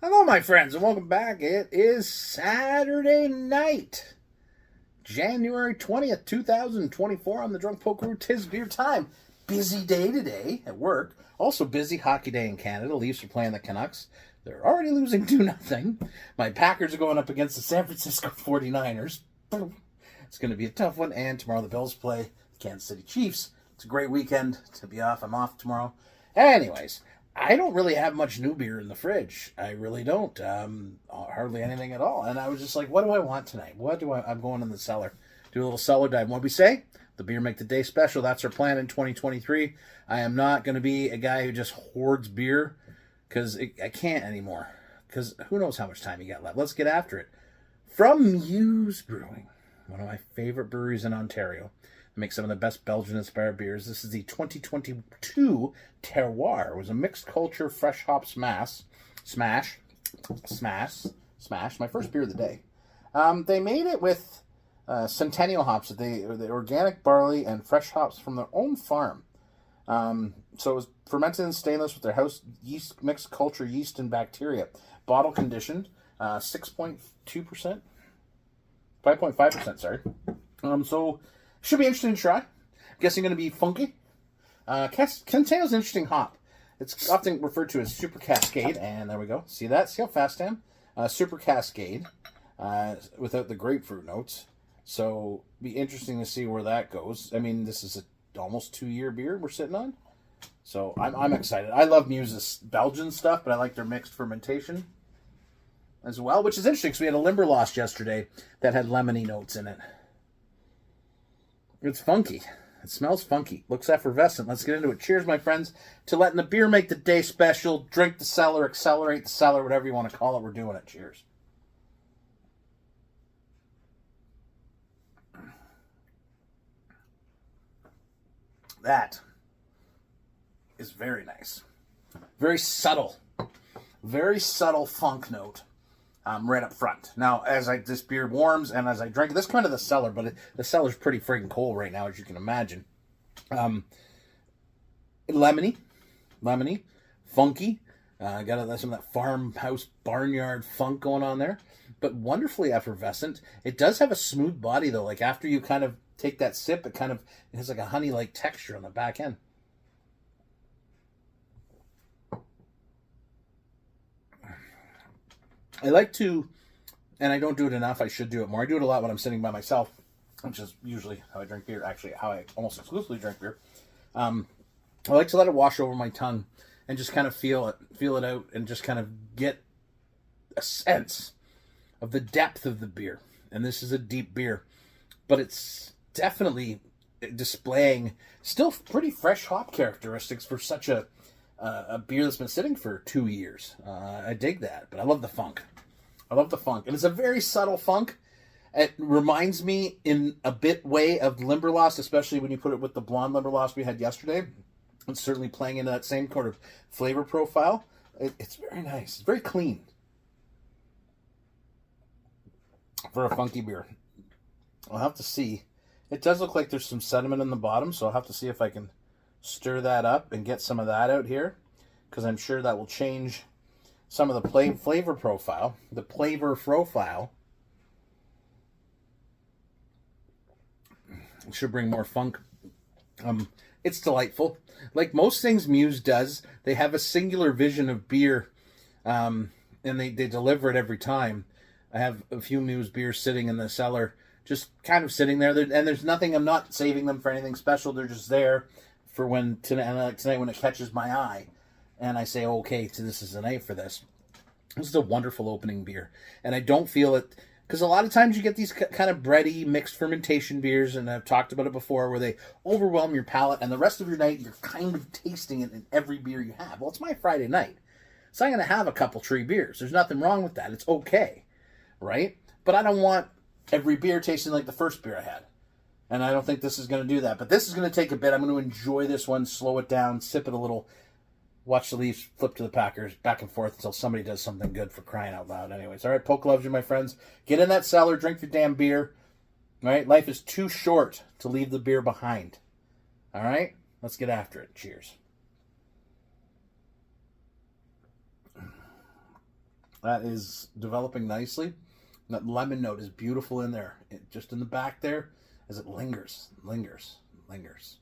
Hello, my friends, and welcome back. It is Saturday night, January 20th, 2024. On the Drunk Poker, 'tis beer time. Busy day today at work. Also busy hockey day in Canada. Leafs are playing the Canucks. They're already losing 2-0. My Packers are going up against the San Francisco 49ers. It's going to be a tough one. And tomorrow the Bills play the Kansas City Chiefs. It's a great weekend to be off. I'm off tomorrow. Anyways, I don't really have much new beer in the fridge. I really don't. Hardly anything at all. And I was just like, what do I want tonight? I'm going in the cellar. Do a little cellar dive. What do we say? The beer make the day special. That's our plan in 2023. I am not going to be a guy who just hoards beer because I can't anymore. Because who knows how much time you got left. Let's get after it. From Meuse Brewing, one of my favorite breweries in Ontario. They make some of the best Belgian-inspired beers. This is the 2022 Terrior. It was a mixed culture fresh hop smash. My first beer of the day. They made it with Centennial hops, the organic barley and fresh hops from their own farm. So it was fermented in stainless with their house yeast, mixed culture yeast and bacteria. Bottle conditioned, 6.2%, 5.5%, sorry. So should be interesting to try. I'm guessing going to be funky. Centennial's an interesting hop. It's often referred to as Super Cascade, and there we go. See that? See how fast I am? Super Cascade, without the grapefruit notes. So be interesting to see where that goes. I mean, this is a almost 2-year beer we're sitting on. So I'm excited. I love Meuse's Belgian stuff, but I like their mixed fermentation as well, which is interesting because we had a Limberlost yesterday that had lemony notes in it. It's funky. It smells funky. Looks effervescent. Let's get into it. Cheers, my friends, to letting the beer make the day special. Drink the cellar, accelerate the cellar, whatever you want to call it. We're doing it. Cheers. That is very nice. Very subtle. Very subtle funk note. Right up front. Now, as this beer warms and as I drink it, this is kind of the cellar, but the cellar's pretty friggin' cold right now, as you can imagine. Lemony, funky. Got some of that farmhouse barnyard funk going on there, but wonderfully effervescent. It does have a smooth body though. Like after you kind of take that sip, it has like a honey-like texture on the back end. I like to, and I don't do it enough, I should do it more. I do it a lot when I'm sitting by myself, which is usually how I drink beer, actually how I almost exclusively drink beer. I like to let it wash over my tongue and just kind of feel it out and just kind of get a sense of the depth of the beer. And this is a deep beer, but it's definitely displaying still pretty fresh hop characteristics for such a beer that's been sitting for 2 years. I dig that, but I love the funk. And it's a very subtle funk. It reminds me in a bit way of Limberlost, especially when you put it with the blonde Limberlost we had yesterday. It's certainly playing into that same kind of flavor profile. It's very nice. It's very clean for a funky beer. I'll have to see. It does look like there's some sediment in the bottom, so I'll have to see if I can stir that up and get some of that out here, because I'm sure that will change some of the flavor profile. The flavor profile. It should bring more funk. It's delightful. Like most things Meuse does, they have a singular vision of beer, and they deliver it every time. I have a few Meuse beers sitting in the cellar, just kind of sitting there, and there's nothing, I'm not saving them for anything special. They're just there for when tonight when it catches my eye, and I say, okay, this is the night for this. This is a wonderful opening beer, and I don't feel it, because a lot of times you get these kind of bready mixed fermentation beers, and I've talked about it before, where they overwhelm your palate, and the rest of your night you're kind of tasting it in every beer you have. Well, it's my Friday night, so I'm going to have a couple tree beers. There's nothing wrong with that. It's okay, right? But I don't want every beer tasting like the first beer I had. And I don't think this is going to do that. But this is going to take a bit. I'm going to enjoy this one, slow it down, sip it a little, watch the Leafs flip to the Packers, back and forth until somebody does something good, for crying out loud. Anyways, all right, Poke loves you, my friends. Get in that cellar, drink your damn beer. All right, life is too short to leave the beer behind. All right, let's get after it. Cheers. That is developing nicely. That lemon note is beautiful in there, just in the back there, as it lingers, lingers, lingers.